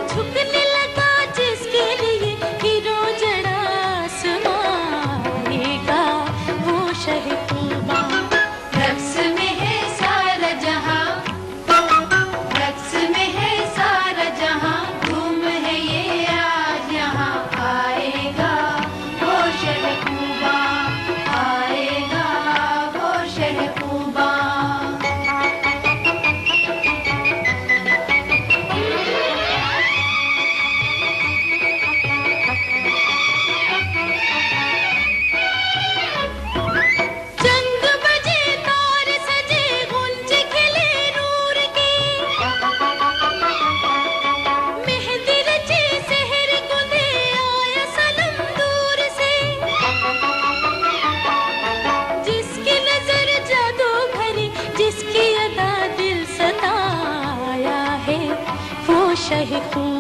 झुकने लगा जिसके लिए हीरो जड़ा आसमाएगा वो शहतूबा। रक्स में है सारा जहां, रक्स में है सारा जहां, धूम है ये आज यहाँ। आएगा वो शहतूबा, आएगा वो शहतूबा। चंग बजे तार सजे गुंज खिले नूर की, मेहंदी रची सेहर को दे आया सनम दूर से। जिसकी नजर जादू भरी, जिसकी अदा दिल सताया है वो शहतूबा।